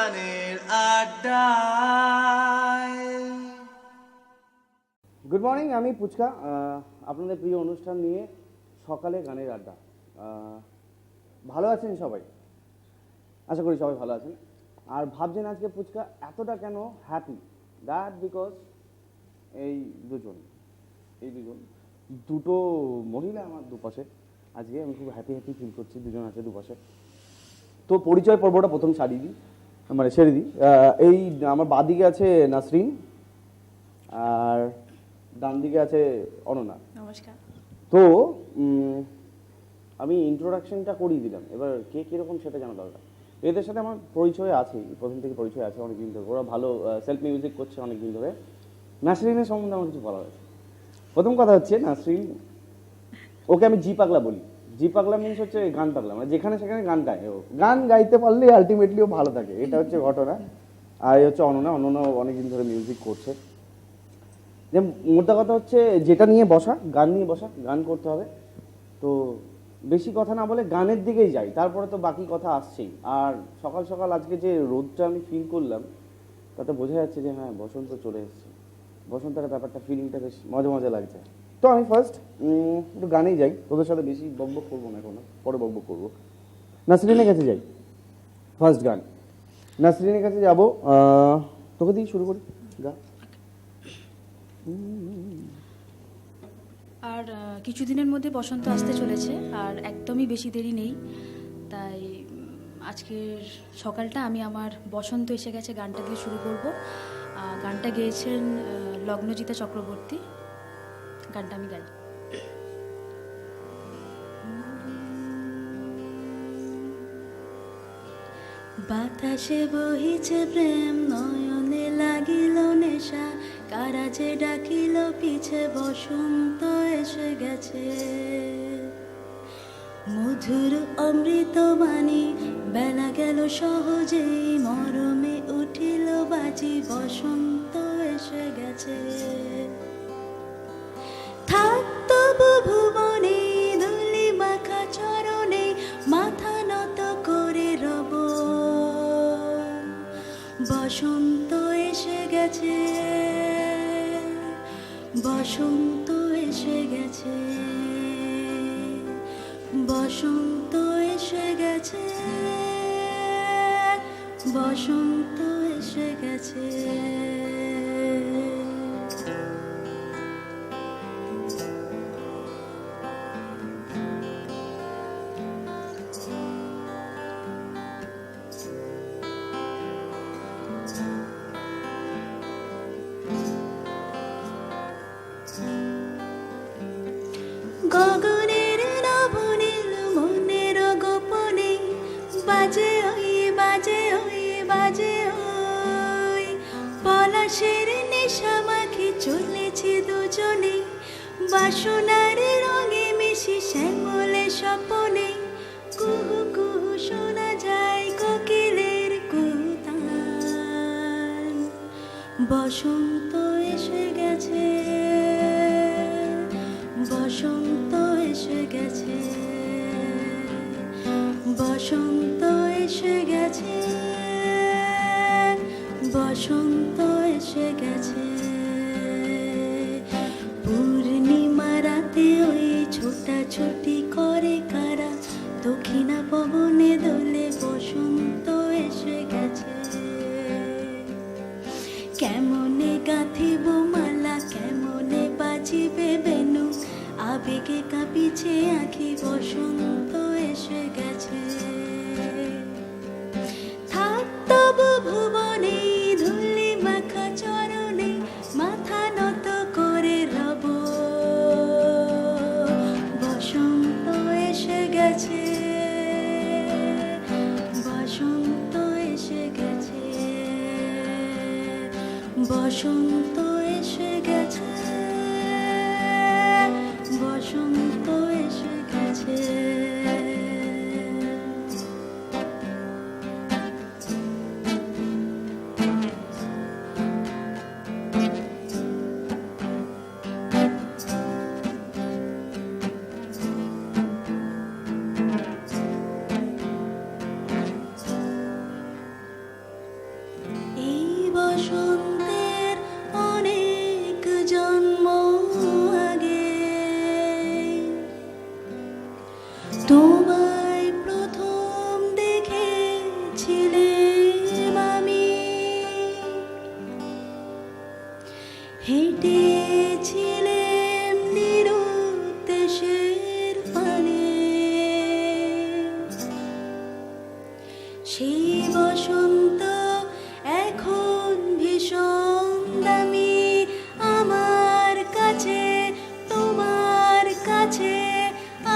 গানের আড্ডায়। Good morning, আমি পুচকা। আপনাদের প্রিয় অনুষ্ঠান নিয়ে সকালে গানের আড্ডা। ভালো আছেন সবাই? আশা করি সবাই ভালো আছেন। আর ভাবছেন আজকে পুচকা এতটা কেন হ্যাপি? দ্যাট বিকজ এই দুজন দুটো মহিলা আমার দুপাশে। আজকে আমি খুব হ্যাপি ফিল করছি, দুজন আছে দুপাশে। তো পরিচয় পর্বটা প্রথম সেরে দিই। এই আমার বাঁদিকে আছে নাসরিন, আর ডান দিকে আছে অনন্যা। নমস্কার। তো আমি ইন্ট্রোডাকশনটা করিয়ে দিলাম, এবার কে কীরকম সেটা জানা দরকার। এদের সাথে আমার পরিচয় আছে, প্রথম থেকে পরিচয় আছে অনেকদিন ধরে। ওরা ভালো সেলফ মিউজিক করছে অনেকদিন ধরে। নাসরিনের সম্বন্ধে আমার কিছু বলা হয়েছে। প্রথম কথা হচ্ছে, নাসরিন, ওকে আমি জি পাগলা বলি। জি পাগলা মিনস হচ্ছে গান পাগলা, মানে যেখানে সেখানে গান গায়। ও গান গাইতে পারলে আলটিমেটলি ও ভালো থাকে, এটা হচ্ছে ঘটনা। আর এই হচ্ছে অনন্যা অনেকদিন ধরে মিউজিক করছে। যে মোদ্দা কথা হচ্ছে, যেটা নিয়ে বসা, গান নিয়ে বসা, গান করতে হবে। তো বেশি কথা না বলে গানের দিকেই যাই, তারপরে তো বাকি কথা আসছেই। আর সকাল সকাল আজকে যে রোদটা আমি ফিল করলাম, তাতে বোঝা যাচ্ছে যে হ্যাঁ, বসন্ত চলে এসছে। বসন্তের ব্যাপারটা, ফিলিংটা বেশ মজা মজা লাগছে। তো আমি ফার্স্ট একটু গানেই যাই, তোদের সাথে বেশি বকবক করবো না, এখনো পরে বকবক করবো। নাসরিনের কাছে যাই, ফার্স্ট গান। নাসরিনের কাছে যাবো, তোকে দিয়ে শুরু করি, গা। আর কিছুদিনের মধ্যে বসন্ত আসতে চলেছে, আর একদমই বেশি দেরি নেই। তাই আজকের সকালটা আমি আমার বসন্ত এসে গেছে গানটা দিয়ে শুরু করব। গানটা গেয়েছেন লগ্নজিতা চক্রবর্তী। গানটা আমি গাই। বাতাসে বহিছে প্রেম, নয়নে লাগিল নেশা, কারাজে ডাকিল পিছে, বসন্ত এসে গেছে। মধুর অমৃত বাণী, বেলা গেল সহজেই, মরমে উঠিল বাজি, বসন্ত এসে গেছে। থাক তবু ভুবনে, ধুলি মাখা চরণে, মাথা নত করে রব, বসন্ত এসে গেছে, বসন্ত এসে গেছে, বসন্ত এসে গেছে, বসন্ত এসে গেছে। গগনের নবনীল মনের গোপনে, বাজে ওই বাজে ওই বাজে ওই, পলাশের নেশা মাখি চলেছি দুজনে, বাসনার রঙে মিশি শ্যামলে স্বপনে, কুহু কুহু শোনা যায় কোকিলের কুতান, বসন্ত এসে গেছে, বসন্ত এসে গেছে, বসন্ত এসে গেছে, বসন্ত এসে গেছে। পূর্ণিমা রাতে ওই ছোটাছুটি করে কারা, দক্ষিণা পবনে দোলে, বসন্ত এসে গেছে। কেমনে গাঁথিব মালা, কেমনে বাজিবে বেনু, আবেগে কাঁপিছে আঁখি, বসন্ত এসে গেছে। থাক তবু ভুবনে, ধুলি মাখা চরণে, মাথা নত করে রব, বসন্ত এসে গেছে, বসন্ত এসে গেছে, বসন্ত এসে গেছে, বসন্ত এসে গেছে। বসন্তের অনেক জন্ম আগে তোমায় প্রথম দেখেছিলাম আমি, হেঁটেছিলেম নিরুদ্দেশের পানে। সেই বসন্ত এখন ভীষণ দামি আমার কাছে, তোমার কাছে,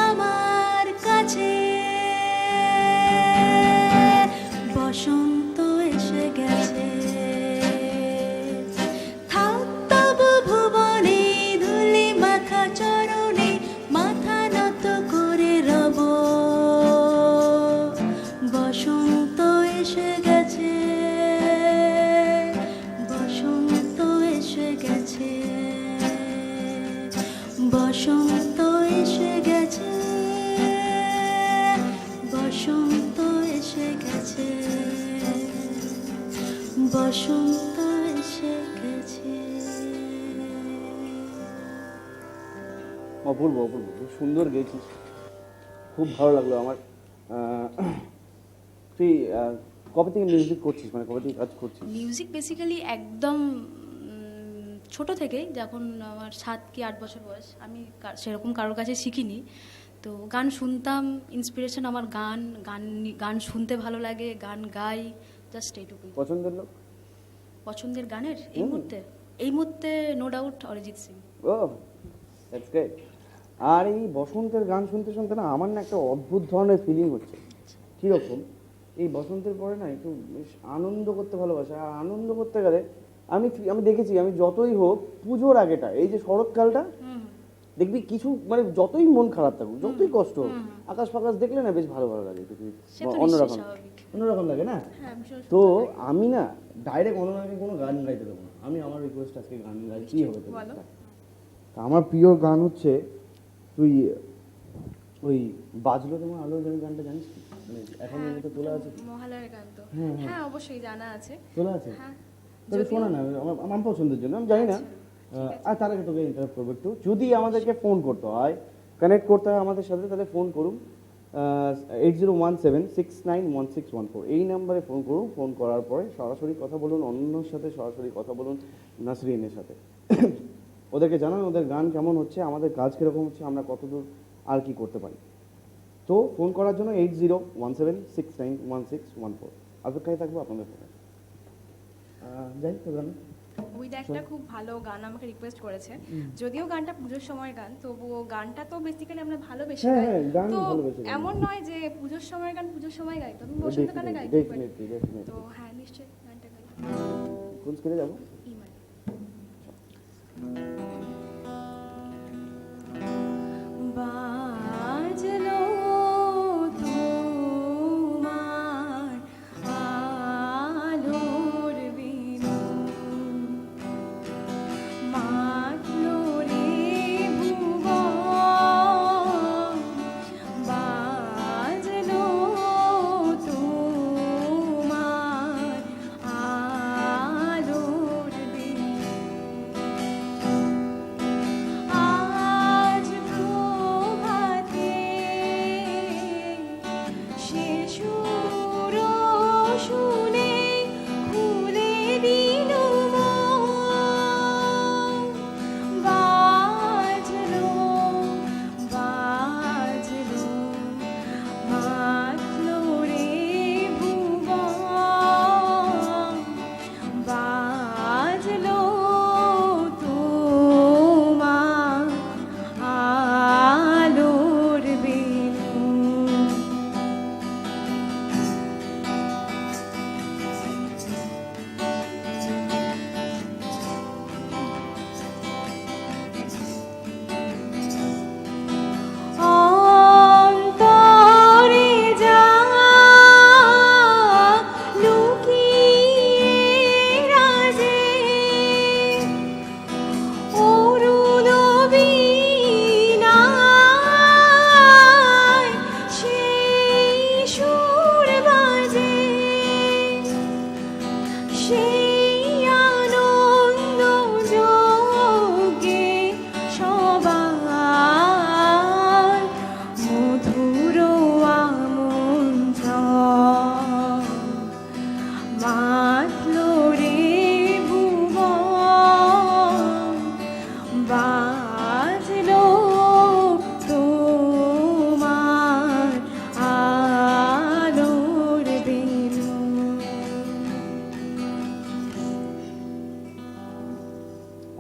আমার কাছে। বসন্ত এসে গেছে, থাক তবু ভুবনে ধুলি মাখা চরণে মাথা নত করে রব। বসন্ত এসে গেছে, বসন্ত এসে গেছে, বসন্ত এসে গেছে, বসন্ত এসে গেছে, বসন্ত এসে গেছে। অপূর্ব অপূর্ব, খুব সুন্দর গেয়েছিস, খুব ভালো লাগলো আমার। তুই কবে থেকে মিউজিক করছিস, মানে কবে থেকে কাজ করছিস? মিউজিক বেসিক্যালি একদম ছোট থেকেই, যখন আমার 7 কি 8 বছর বয়স, আমি সেরকম কারোর কাছে শিখিনি। তো গান শুনতাম, ইন্সপিরেশন আমার গান, গান গান শুনতে ভালো লাগে, গান গাই, জাস্ট এইটুকুই। পছন্দের লোক? পছন্দের গানের এই মুহূর্তে no doubt Arijit Singh. Oh that's great. আর এই বসন্তের গান শুনতে শুনতে না আমার না একটা অদ্ভুত ধরনের ফিলিং হচ্ছে। কীরকম? এই বসন্তের পরে না একটু বেশ আনন্দ করতে ভালোবাসে। আর আনন্দ করতে গেলে আমি দেখেছি, আমি যতই হোক পুজোর আগেটা, এই যে শরৎকালটা, দেখবি কিছু মানে যতই মন খারাপ থাকুক, যতই কষ্ট হোক, আকাশ ফাকাশ দেখলে না বেশ ভালো ভালো লাগে, অন্যরকম অন্যরকম লাগে না? তো আমি না ডাইরেক্ট অন্যকে কোনো গান গাইতে দেবো না, আমি আমার রিকোয়েস্ট আজকে গান গাই। কি হবে তো? আমার প্রিয় গান হচ্ছে, তুই ওই বাজলো তোমার আলো জানি গানটা জানিস কি? মানে এখন এর মধ্যে তোলা আছে কি? মহালয়ার গান তো? হ্যাঁ, হ্যাঁ। হ্যাঁ, অবশ্যই জানা আছে। তোলা আছে? হ্যাঁ। তাহলে শোনা না, আমার পছন্দের জন্য, আমি জানি না। আর তার আগে তোকে ইন্টারাপ্ট করবো একটু। যদি আমাদেরকে ফোন করতে হয়, কানেক্ট করতে হয় আমাদের সাথে, তাহলে ফোন করুন 8017691614, এই নাম্বারে ফোন করুন। ফোন করার পরে সরাসরি কথা বলুন অন্যর সাথে, সরাসরি কথা বলুন নাসরিনের সাথে। ওদেরকে জানান ওদের গান কেমন হচ্ছে, আমাদের কাজ কীরকম হচ্ছে, আমরা কতদূর আর কি করতে পারি। তো ফোন করার জন্য 8017691614, অপেক্ষায় থাকবো আপনাদের ফোনে। যাই তো গান ওই একটা খুব ভালো গান আমাকে রিকোয়েস্ট করেছে, যদিও গানটা পুজোর সময়ের গান, তবুও গানটা তো বেসিক্যালি আমরা ভালোবেসে হ্যাঁ, গাই। হ্যাঁ, গান তো ভালোবেসে গাই। এমন নয় যে পুজোর সময়ের গান পুজোর সময় গাই, তো আমি বসন্তকালে গাইতে পারি। তো হ্যাঁ, নিশ্চয়ই গানটা গাই। কোন স্কেলে যাবো? ইমান। বাজলো তোমার আলোর বিনু, মাতলো রে ভুবন, বাজলো তোমার আলোর বিনু। মাতলো রে ভুবন, বাজলো তোমার আলোর বেলুন।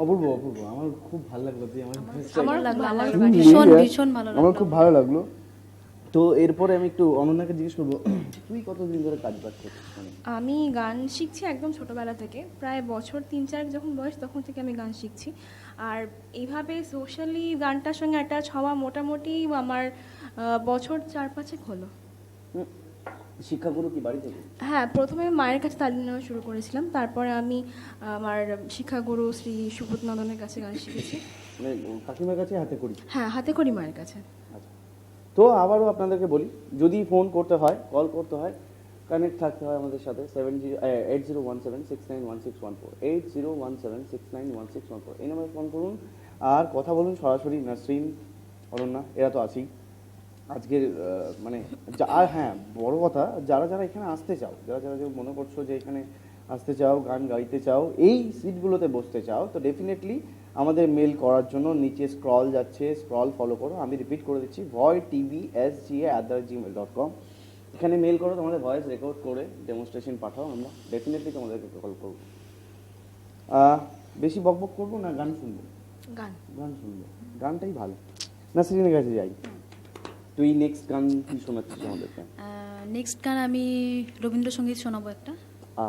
অপূর্ব অপূর্ব, আমার খুব ভালো লাগলো। তুই আমার আমার লাগলো, আমার ভালো লাগলো। ভীষণ ভীষণ ভালো লাগলো আমার খুব ভালো লাগলো। তো এরপরে আমি একটু অনন্যাকে জিজ্ঞেস করবো, তুই কতদিন ধরে কাজ বাজ করছিস? মানে আমি গান শিখছি একদম ছোটবেলা থেকে, প্রায় বছর 3-4 যখন বয়স তখন থেকে আমি গান শিখছি। আর এইভাবে সোশ্যালি গানটার সঙ্গে অ্যাটাচ হওয়া মোটামুটি আমার বছর 4-5 হলো। শিক্ষাগুরু কি বাড়ি থেকে? হ্যাঁ, প্রথমে মায়ের কাছে তালিম নেওয়া শুরু করেছিলাম, তারপরে আমি আমার শিক্ষাগুরু শ্রী সুবোধ নন্দনের কাছে গান শিখেছি। মানে কাকিমার কাছে হাতে করি? হ্যাঁ, হাতে করি মায়ের কাছে। আচ্ছা, তো আবারও আপনাদেরকে বলি, যদি ফোন করতে হয়, কল করতে হয়, কানেক্ট থাকতে হয় আমাদের সাথে 8017691614, 8017691614, এই নাম্বারে ফোন করুন আর কথা বলুন সরাসরি। নাসরিন, অনন্যা এরা তো আছেই আজকের মানে আর হ্যাঁ, বড় কথা, যারা যারা এখানে আসতে চাও, যারা যারা যে মনে করছো যে এখানে আসতে চাও, গান গাইতে চাও, এই সিটগুলোতে বসতে চাও, তো ডেফিনেটলি আমাদের মেল করার জন্য নিচে স্ক্রল যাচ্ছে, স্ক্রল ফলো করো। আমি রিপিট করে দিচ্ছি, voitvsga@gmail.com। এখানে মেল করো, তোমাদের ভয়েস রেকর্ড করে ডেমনস্ট্রেশন পাঠাও, আমরা ডেফিনেটলি তোমাদেরকে কল করবো। বেশি বকবক করবো না, গান শুনবো? গান গান শুনবো, গানটাই ভালো। নাসরিনের কাছে যাই, তুই নেক্সট গান কি শোনাচ্ছিস আমাদেরকে? নেক্সট গান আমি রবীন্দ্রসঙ্গীত শোনাবো একটা। আ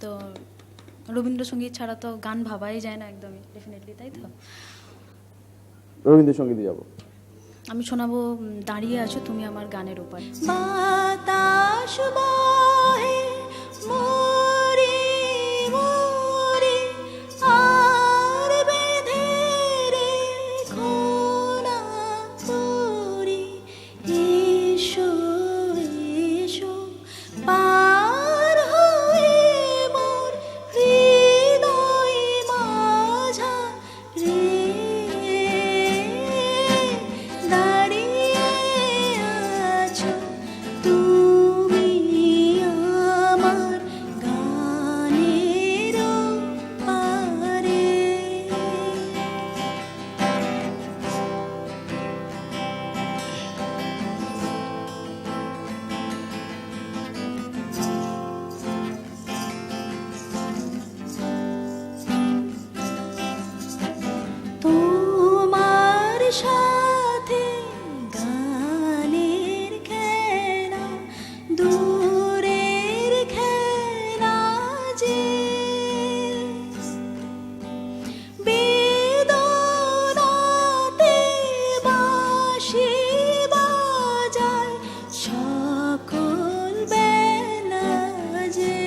তো রবীন্দ্রসঙ্গীত ছাড়া তো গান ভাবাই যায় না একদমই, ডেফিনেটলি, তাই তো? রবীন্দ্রসঙ্গীতে যাবো। আমি শোনাবো দাঁড়িয়ে আছো তুমি আমার গানের উপর। বাতাস বহে মোরে মোরে আর বেঁধে রেখো না তোরে, এসো এসো পার হয়ে মোর হৃদয় মাঝারে, দাঁড়িয়ে আছো তুমি আমার গানের পারে। তোমার সাথে গানের খেলা, দূরের খেলা যে বেদনাতে বাঁশি বাজায় সকল বেলা যে,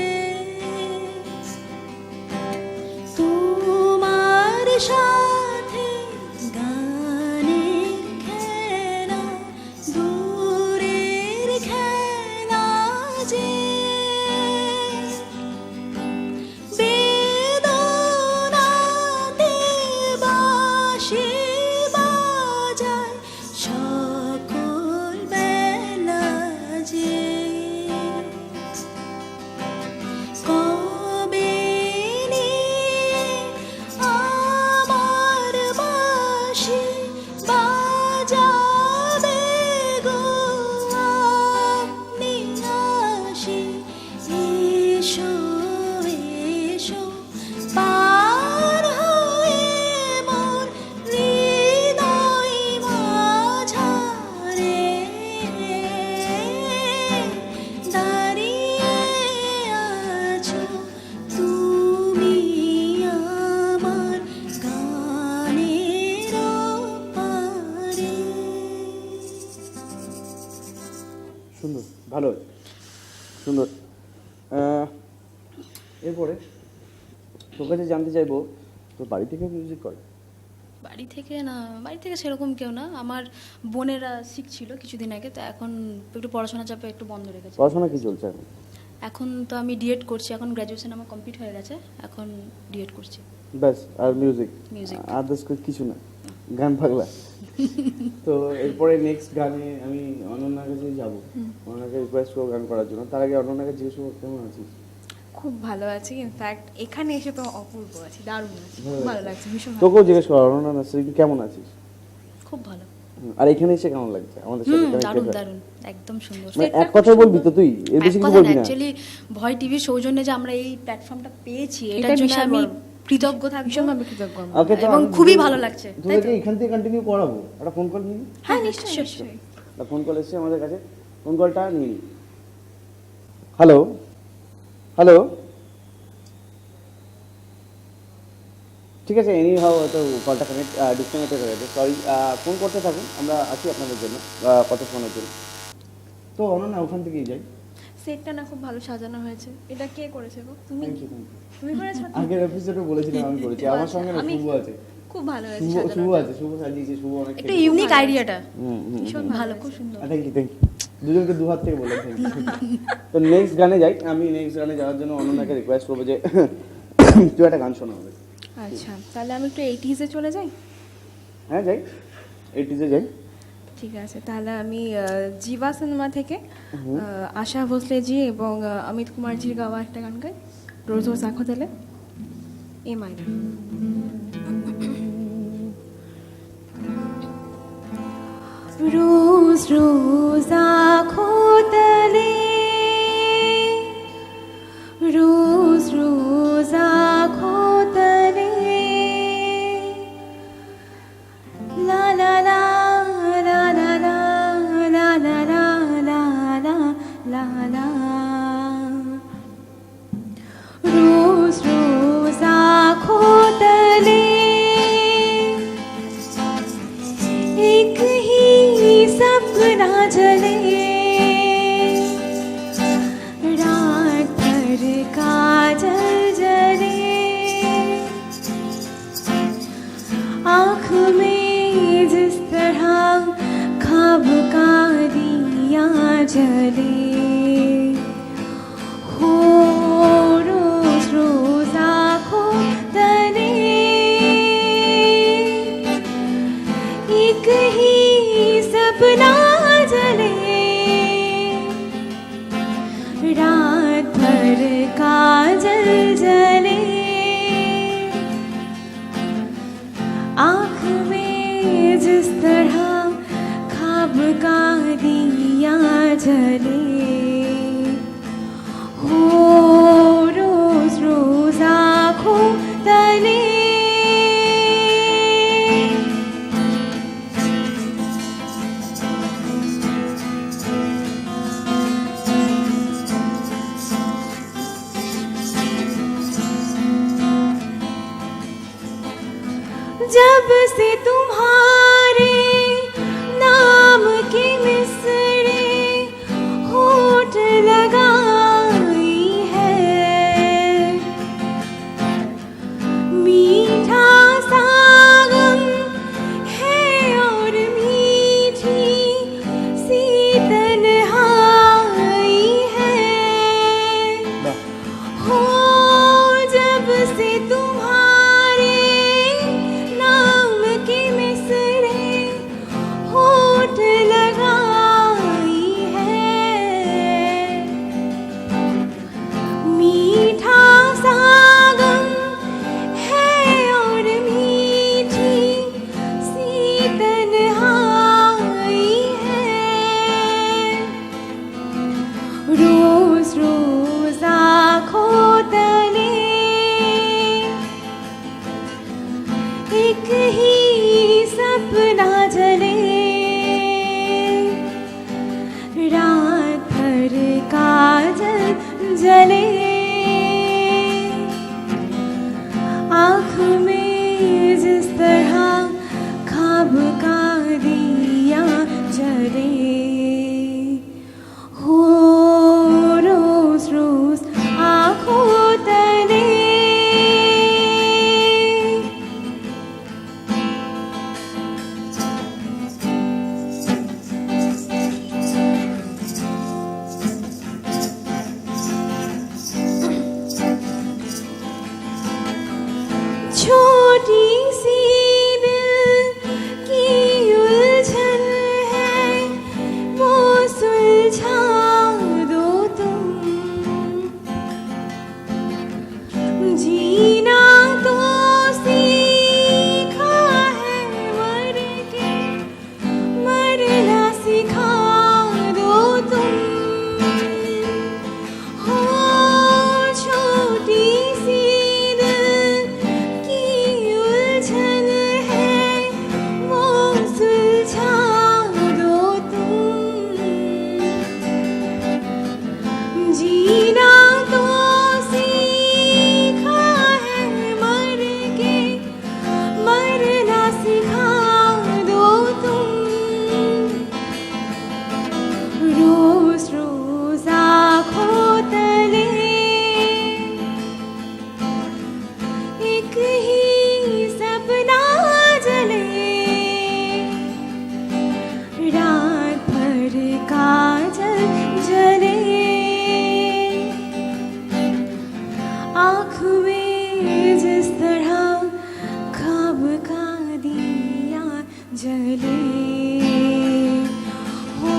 তোমার সাথে গানের খেলা, দূরের খেলা যে বেদনাতে বাঁশি বাজায় সকল বেলা যে, কবে নিয়ে আমার বাঁশি বাজাবে গো আপনি আসি, এসো এসো পার হয়ে মোর হৃদয় মাঝারে, দাঁড়িয়ে আছো তুমি আমার গানের পারে। সুন্দর, ভালো, সুন্দর। এরপরে তোর কাছে জানতে চাইবো, তোর বাড়ি থেকে মিউজিক করে? বাড়ি থেকে না, বাড়ি থেকে সেরকম কেউ না। আমার বোনেরা শিখছিল কিছুদিন আগে, তো এখন একটু পড়াশোনা চাপে একটু বন্ধ রেখেছে। পড়াশোনা কি চলছে এখন? এখন তো আমি ডিএড করছি, এখন গ্র্যাজুয়েশন আমার কমপ্লিট হয়ে গেছে, এখন ডিএড করছি। ব্যাস, আর মিউজিক? Music। আদার্স কিছু না, গান পাগলা। তো এরপরে নেক্সট গানে আমি অনন্যার কাছে যাবো, অনন্যাকে রিকোয়েস্ট করবো গান করার জন্য। তার আগে অনন্যাকে জিজ্ঞেস করবো কেমন আছিস? খুব ভালো আছি, ইনফ্যাক্ট এখানে এসে তো অপূর্ব আছি, দারুণ আছি, খুব ভালো লাগছে, ভীষণ ভালো। তোকেও জিজ্ঞেস করো অনন্যা নাসরিন তুই কেমন আছিস? খুব ভালো। আর এখানে এসে কেমন লাগছে আমাদের সাথে connect দারুণ হয়ে? দারুণ, একদম সুন্দর। মানে এক কথায় বলবি তো তুই, এর বেশি কিছু বলবি না? অ্যাকচুয়ালি ভয় টিভির সৌজন্যে যে আমরা এই প্ল্যাটফর্মটা পেয়েছি এটা এটার জন্য বিশাল আমি বড়। কৃতজ্ঞ থাকবো ভীষণভাবে কৃতজ্ঞ আমরা। ওকে, তো এবং আমি খুবই ভালো লাগছে, তাই তো? তোদেরকে এখান থেকে কন্টিনিউ করাবো, একটা ফোন কল নিই। হ্যাঁ নিশ্চয়ই sure, নিশ্চয়ই। ফোন কল এসেছে আমাদের কাছে, ফোন কলটা নিয়ে নিই। হ্যালো হ্যালো, ঠিক আছে, এনি হাও হয়তো কলটা ডিসকানেক্টেড হয়ে গেছে, সরি। ফোন করতে থাকুন, আমরা আছি আপনাদের জন্য কতক্ষণের জন্য। তো অনন্যা ওখান থেকেই যাই। সেটটা না খুব ভালো সাজানো হয়েছে। এটা কে করেছে গো? তুমি? Thank you, thank you. তুমি করেছো? আগের এপিসোডে বলেছিলাম আমি করেছি, আমার সঙ্গে না আমি- শুভ আছে, খুব ভালো হয়েছে শুভ সাজানোটা। আছে, শুভ সাজিয়েছে, শুভ অনেক একটু ইউনিক ভালো আইডিয়াটা, ভীষণ ভালো, খুব সুন্দর। থ্যাংক ইউ, থ্যাংক ইউ, দুজনকে দু হাত থেকে বললাম থ্যাংক ইউ। তো নেক্সট গানে যাই, আমি নেক্সট গানে যাওয়ার জন্য অনন্যাকে রিকোয়েস্ট করবো যে তুই একটা গান শোনা হবে। আচ্ছা, তাহলে আমি একটু 80s-এ চলে যাই। হ্যাঁ যাই, 80s-এ যাই। ঠিক আছে, তাহলে আমি জিবা সিনেমা থেকে আশা ভোসলেজি এবং অমিত কুমারজির গাওয়া একটা গান গাই, রোজ রোজ আঁখো তেলে, এ মাইরা। रोज रोज आँखों तले, रोज रोज आँखों तले, ला ला ला ला ला ला ला ला ला ला ला ला, रोज रोज आँखों तले एक ही सपना जले, रात भर काजल जले, आँख में जिस तरह ख्वाब का दिया जले, हो रोज रोज आँखों तले एक ही सपना जले, रात भर काजल जले, आँख में जिस तरह ख्वाब का दिया जले, हो रोज रोज आँखों तले। जब से तुम्हारे नाम के मिसरे होठ लगाई है, मीठा सागम है और मीठी सी तन्हाई है, हो जब से तुम्हारे नाम के जीना तो सीखा है मर के, मरना सिखा दो तुम। हो छोटी सी दिल की उलझन है, वो सुलझा दो तुम। जीना तो सीखा है मर के, मरना सिखा दो तुम। रोज रोज आँखों तले एक ही सपना जले, रात भर काजल जले, आँख में जिस तरह ख्वाब का दिया जले। हो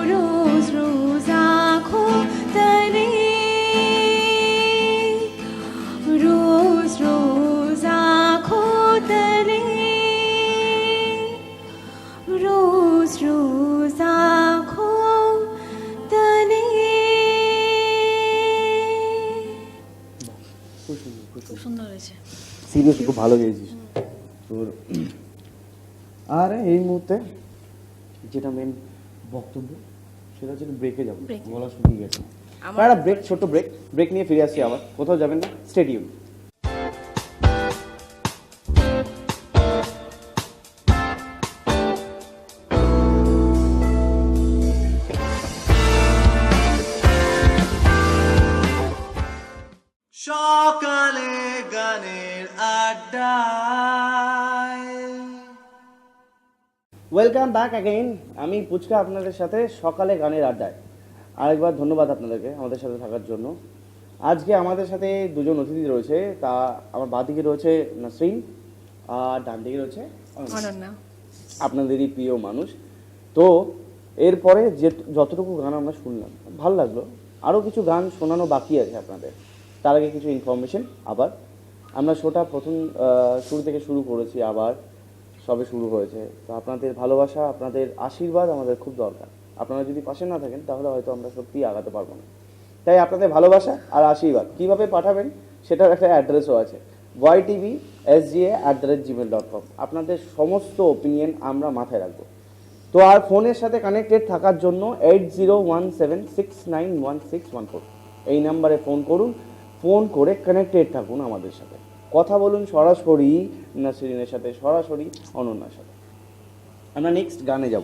रोज रोज आँखों तले, रोज रोज आँखों तले, रोज रोज आँखों तले। খুব সুন্দর, খুব খুব সুন্দর। সুন্দর হয়েছে। সিরিয়াসলি খুব ভালো গেয়েছিস তোর। আর এই মুহূর্তে যেটা মেন বক্তব্য সেটা হচ্ছে ব্রেকে যাবো, Break. গলা শুকিয়ে গেছে। একটা ব্রেক, ছোট্ট ব্রেক, ব্রেক নিয়ে ফিরে আসছি আবার। কোথাও যাবেন না, স্টেডিয়াম। সকালে গানের আড্ডায়। Welcome back again. আমি পুচকা আপনাদের সাথে সকালে গানের আড্ডায়। আরেকবার ধন্যবাদ আপনাদেরকে আমাদের সাথে থাকার জন্য। আজকে আমাদের সাথে দুজন অতিথি রয়েছে, তা আমার বাঁ দিকে রয়েছে নাসরিন আর ডান দিকে রয়েছে অনন্যা। আপনাদেরই প্রিয় মানুষ। তো এরপরে যে যতটুকু গান আমরা শুনলাম ভালো লাগলো, আরও কিছু গান শোনানো বাকি আছে আপনাদের। তার আগে কিছু ইনফরমেশন। আবার আমরা শোটা প্রথম শুরু থেকে শুরু করেছি, আবার সবে শুরু হয়েছে। তো আপনাদের ভালোবাসা, আপনাদের আশীর্বাদ আমাদের খুব দরকার। আপনারা যদি পাশে না থাকেন তাহলে হয়তো আমরা সত্যিই আগাতে পারবো না। তাই আপনাদের ভালোবাসা আর আশীর্বাদ কীভাবে পাঠাবেন সেটার একটা অ্যাড্রেসও আছে, ytvsga@gmail.com। আপনাদের সমস্ত ওপিনিয়ন আমরা মাথায় রাখবো। তো আর ফোনের সাথে কানেক্টেড থাকার জন্য 8017691614 এই নাম্বারে ফোন করুন। ফোন করে কানেক্টেড থাকুন আমাদের সাথে, কথা বলুন সরাসরি নাসরিনের সাথে, সরাসরি অনন্যার সাথে। আমরা নেক্সট গানে যাব।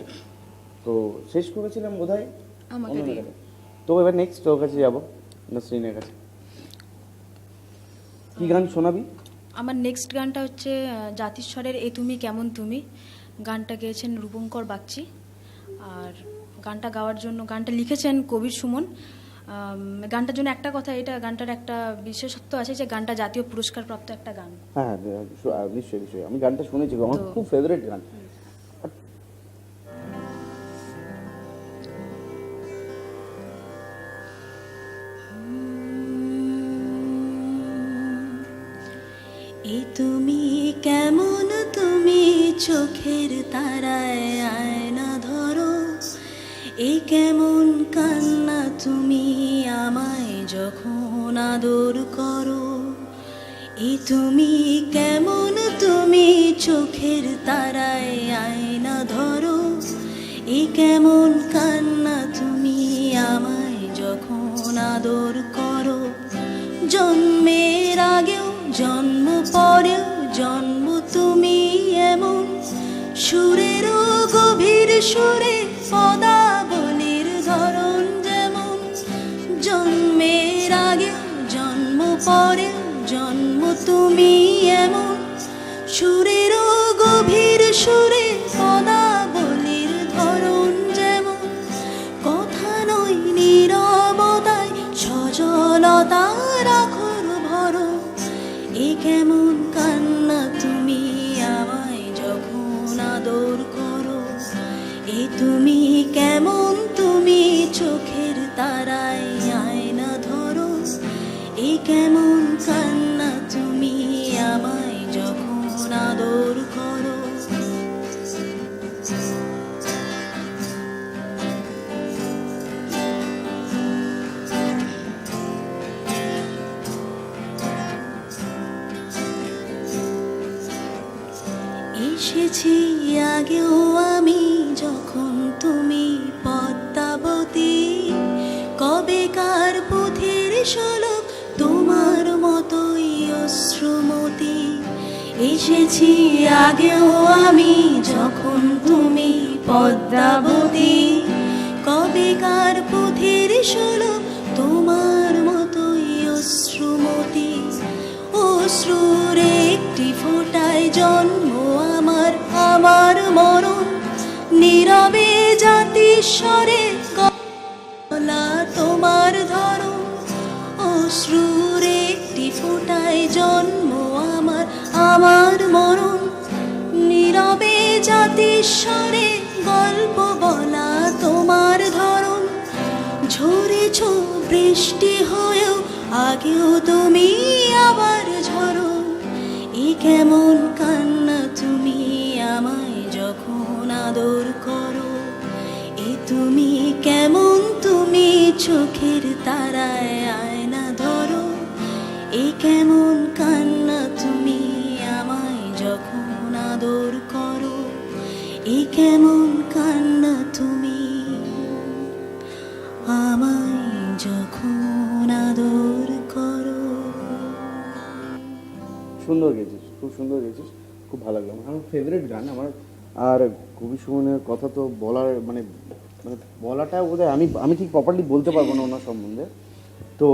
তো শেষ করেছিলাম বোধহয় আমাকে অনন্যার দিয়ে। কাছে। তো এবার নেক্সট ওর কাছে যাব, নাসরিনের কাছে। কি গান শোনাবি? আমার নেক্সট গানটা হচ্ছে জাতিস্বরের এ তুমি কেমন তুমি। গানটা গেয়েছেন রূপঙ্কর বাগচি। আর গানটা গাওয়ার জন্য, গানটা লিখেছেন কবির সুমন। গানটার জন্য একটা কথা, এটা গানটার একটা বিশেষত্ব আছে যে গানটা জাতীয় পুরস্কার প্রাপ্ত একটা গান। হ্যাঁ নিশ্চয়ই নিশ্চয়ই, আমি গানটা শুনেছি, আমার তো- খুব ফেভারিট গান। এ তুমি কেমন তুমি চোখের তারায় আয়না ধরো, এ কেমন কান্না তুমি আমায় যখন আদর করো। এ তুমি কেমন তুমি চোখের তারায় আয়না ধরো, এ কেমন কান্না তুমি আমায় যখন আদর করো। জন্মের আগেও জন্ম পরেও জন্ম তুমি এমন, সুরেরও গভীর সুরে পদাবলীর ধরন যেমন। জন্মের আগেও জন্ম পরেও জন্ম তুমি এমন, সুরেরও গভীর সুরে পদাবলীর ধরন যেমন। কথা নয় নীরবতায় সজলতা রাখর ভরো, এ কেমন কান্না তুমি আমায় যখন আদর করো। এ তুমি কেমন তুমি চোখের তারায় আয়না ধরো, এ কেমন কান্না তুমি আমায় যখন আদর করো। এসেছি আগেও আমি যখন তুমি পদ্মাবতী, কবেকার পথের শোলক তোমার মতোই অশ্রুমতি। এসেছি আগেও আমি যখন তুমি পদ্মাবতী, কবেকার পথের শোলক তোমার মতোই অশ্রুমতি। অশ্রুর একটি ফোঁটায় জন্ম আমার, আমার মরণ নীরবে জাতিস্বরে গলা তোমার ধরন। অশ্রুর একটি ফোঁটায় জন্ম আমার, আমার মরণ নীরবে জাতিস্বরে গল্প বলা তোমার ধরন। ঝরেছ বৃষ্টি হয়েও আগেও তুমি আবার ঝরো। এ কেমন কান্না তুমি আমায় যখন আদর করো। এ তুমি কেমন তুমি চোখের তারায় আয়না ধরো। এ কেমন কান্না তুমি আমায় যখন আদর করো। এ কেমন কান্না তুমি আমায় যখন আদর করো। সুন্দর গেছিস, খুব সুন্দর গেছিস, খুব ভালো লাগলো আমার ফেভারিট গান আমার। আর কবি সুমনের কথা তো বলার মানে মানে বলাটা বোধহয় আমি ঠিক প্রপারলি বলতে পারবো না ওনার সম্বন্ধে। তো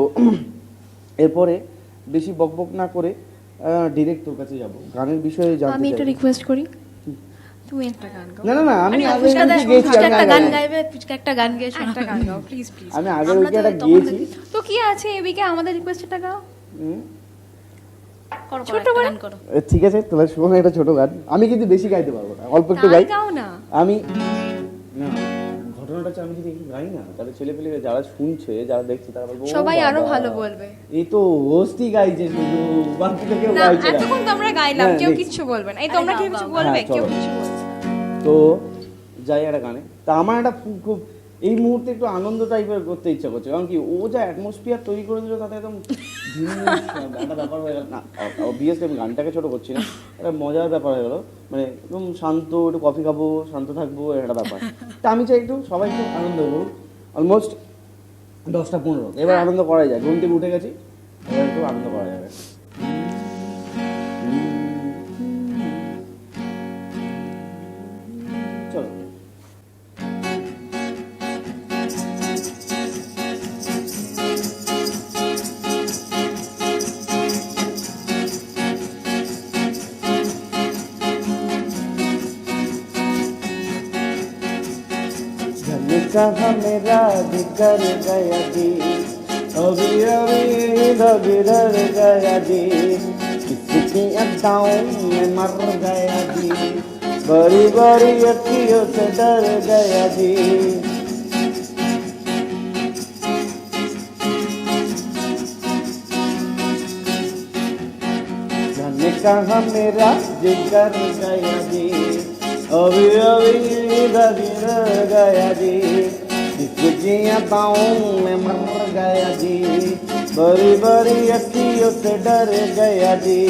এরপরে বেশি বকবক না করে ডিরেক্ট তোর কাছে যাব, গানের বিষয়ে জানতে আমি একটা চাই। রিকোয়েস্ট করি, তুমি একটা গান গাও। না না না, আমি আরে আগে পুচকা দা, গেয়েছি, পুচকা আমি একটা গান আগে- গাইবে, পুচকা একটা গান গেয়ে একটা গান গাও প্লিজ প্লিজ। আমি আগের আমরা উইকে তো একটা তখন গিয়েছি। তো কি আছে এবিকে, আমাদের রিকোয়েস্টটা গাও। হুম, করো, ছোট একটা করে। গান করো। ঠিক আছে, তাহলে শোনো একটা ছোট গান। আমি কিন্তু বেশি গাইতে পারবো না, অল্প একটু তাই গাই। গাও না। আমি না, ঘটনাটা হচ্ছে আমি যদি একটু গাই না, তাহলে ছেলেপেলে যারা শুনছে, যারা দেখছে, তারা বলবে, "ও সবাই আরো বাবা, ভালো বলবে। এই তো হোস্টই গাইছে শুধু, বাকি তো কেউ না গাইছে না।" এতক্ষণ তো আমরা গাইলাম, হ্যাঁ, কেউ দেখছি। কিচ্ছু বলবে না। এই তোমরা আরে কেউ গাও, কিছু গাও। বলবে? হ্যাঁ, কেউ চলো। কিছু বলবে না। তো যাই একটা গানে। তা আমার একটা খুব এই মুহূর্তে একটু আনন্দ টাইপের করতে ইচ্ছা করছে, কারণ কি ও যা অ্যাটমসফিয়ার তৈরি করে দিল, তাতে একদম ভিন্ন একটা ব্যাপার হয়ে গেল। না অবভিয়াসলি আমি গানটাকে ছোট করছি না, একটা মজার ব্যাপার হয়ে গেল, মানে একদম শান্ত, একটু কফি খাবো, শান্ত থাকবো, একটা ব্যাপার। তা আমি চাই একটু সবাই একটু আনন্দ করুক। অলমোস্ট 10টা 15, এবার আনন্দ করাই যায়, ঘুম থেকে উঠে গেছি, এবার একটু আনন্দ করা যাবে। চলো। कहा मेरा बिगड़ गया जी, अभी अभी बिगड़ गया जी, किसकी अदाओं में मर गया जी, बड़ी बड़ी अखियों से डर गया जी। जाने कहा मेरा जिगर गया जी, अभी अभी बिगड़ गया जी, किसकी अदाओं में मर गया जी, बड़ी बड़ी अखियों से डर गया जी।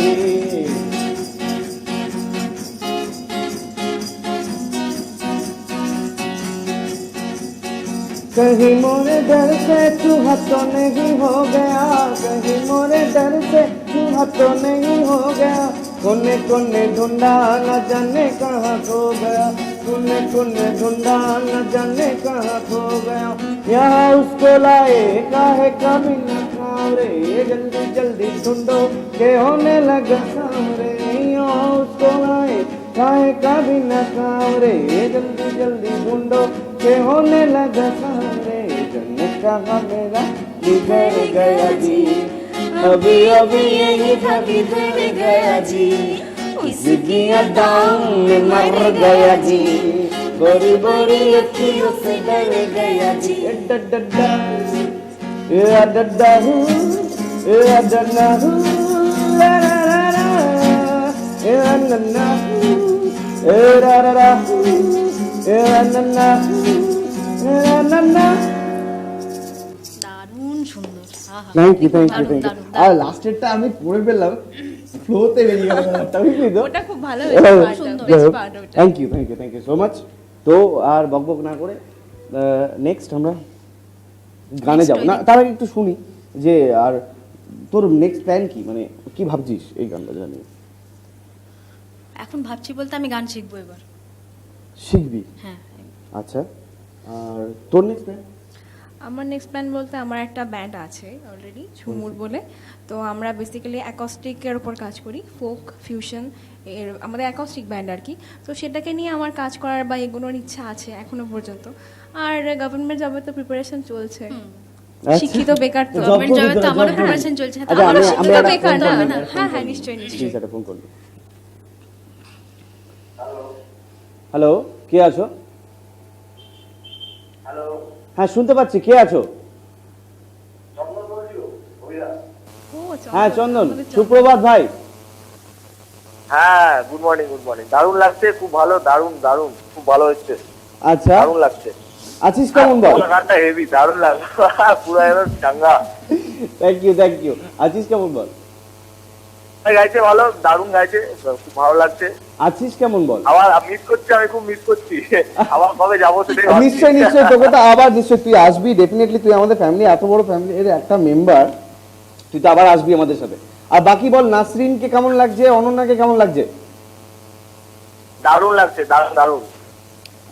कहीं मोरे डर से चूहा तो नहीं हो गया, कहीं मोरे डर से चूहा तो नहीं हो गया, कोने कोने ढूंढा न जाने कहाँ खो गया, कोने कोने ढूंढा न जाने कहाँ खो गया, यहाँ उसको लाए काहे कभी न खाओ रे, जल्दी जल्दी ढूंढो के होने लगा सामरे, यहाँ उसको लाए काहे कभी न खाओ रे, जल्दी जल्दी ढूंढो के होने लगा सामरे, जन्म कहा मेरा बिगड़ गया जी, अभी अभी यही था बिगड़ गया जी, किसकी अदाओं में मर गया जी, बड़ी बड़ी अखियों से डर गया जी। डड्डा डड्डा দারুণ সুন্দর। আহা, থ্যাংক ইউ থ্যাংক ইউ দারুণ, থ্যাংক ইউ দারুণ, আর দারুণ। লাস্টেরটা আমি পড়ে ফেললাম ফ্লোতে বেরিয়ে গেল ব্যাপারটা, বুঝলি তো ওটা খুব ভালো সুন্দর। হয়েছে। Thank you so much. তো আর বকবক না করে নেক্সট আমরা গানে যাব না, তার আগে একটু শুনি যে আর তোর নেক্সট প্ল্যান কি, মানে কি ভাবছিস এই গানটা জানিয়ে? এখন ভাবছি বলতে আমি গান শিখবো এবার। শিখবি? হ্যাঁ, আচ্ছা, আর তোর নেক্সট প্ল্যান? আমার নেক্সট প্ল্যান বলতে আমার একটা ব্যান্ড আছে অলরেডি, ঝুমুর বলে। তো আমরা বেসিক্যালি অ্যাকস্টিকের উপর কাজ করি, ফোক ফিউশন এর আমাদের অ্যাকস্টিক ব্যান্ড আর কি। তো সেটাকে নিয়ে আমার কাজ করার বা এগোনোর ইচ্ছা আছে এখনো পর্যন্ত। আর গভর্নমেন্ট জবে তো প্রিপারেশন চলছে, শিক্ষিত বেকার তো। গভর্নমেন্ট জবে তো আমারও প্রিপারেশন চলছে। আচ্ছা, আমারও আমি- শিক্ষিত আমরা- বেকার না। ফোন করবো, হ্যাঁ হ্যাঁ, নিশ্চয়ই নিশ্চয়ই। প্লিজ একটা ফোন করবি। হ্যালো, কে আছো? হ্যালো, হ্যাঁ শুনতে পাচ্ছি, কে আছো? চন্দন বলছি, অভিলাষ। ও, হ্যাঁ চন্দন, আমাদের সুপ্রভাত ভাই। হ্যাঁ, গুড মর্নিং গুড মর্নিং। দারুণ লাগছে, খুব ভালো, দারুণ দারুণ, খুব ভালো হচ্ছে, আচ্ছা, দারুণ লাগছে। আছিস কেমন বল? তোমার গানটা হেভি, দারুণ লাগলো। পুরো একদম চাঙ্গা থ্যাংক ইউ। আছিস কেমন বল? গাইছে, ভালো, দারুণ গাইছে, খুব ভালো লাগছে। আছিস কেমন বল? আবার মিস করছি, আমি খুব মিস করছি। আবার কবে যাবো সেটাই ভাবছি। নিশ্চয়ই তোকে তো আবার নিশ্চয়ই তুই আসবি, ডেফিনেটলি তুই আমাদের ফ্যামিলি, এত বড় ফ্যামিলি এর একটা মেম্বার, তুই তো আবার আসবি আমাদের সাথে। আর বাকি বল, নাসরিনকে কেমন লাগছে, অনন্যাকে কেমন লাগছে? দারুণ লাগছে, দারুণ দারুণ।